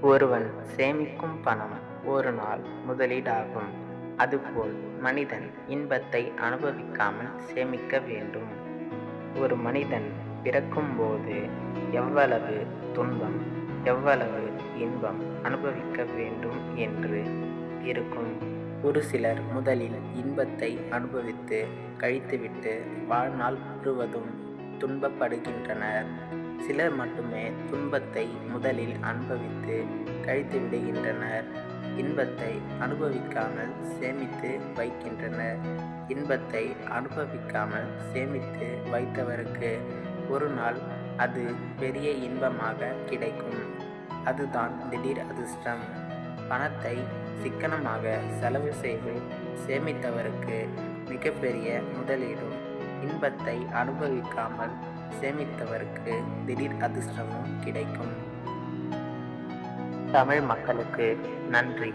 ஒருவன் சேமிக்கும் பணம் ஒரு நாள் முதலீடாகும். அதுபோல் மனிதன் இன்பத்தை அனுபவிக்காமல் சேமிக்க வேண்டும். ஒரு மனிதன் பிறக்கும்போது எவ்வளவு துன்பம், எவ்வளவு இன்பம் அனுபவிக்க வேண்டும் என்று இருக்கும். ஒரு சிலர் முதலில் இன்பத்தை அனுபவித்து கழித்துவிட்டு வாழ்நாள் முழுவதும் துன்பப்படுகின்றனர். சிலர் மட்டுமே துன்பத்தை முதலில் அனுபவித்து கழித்து விடுகின்றனர். இன்பத்தை அனுபவிக்காமல் சேமித்து வைக்கின்றனர். இன்பத்தை அனுபவிக்காமல் சேமித்து வைத்தவருக்கு ஒரு நாள் அது பெரிய இன்பமாக கிடைக்கும். அதுதான் திடீர் அதிர்ஷ்டம். பணத்தை சிக்கனமாக செலவு செய்து சேமித்தவருக்கு மிகப்பெரிய முதலீடும், இன்பத்தை அனுபவிக்காமல் சேமித்தவருக்கு திடீர் அதிர்ஷ்டமும் கிடைக்கும். தமிழ் மக்களுக்கு நன்றி.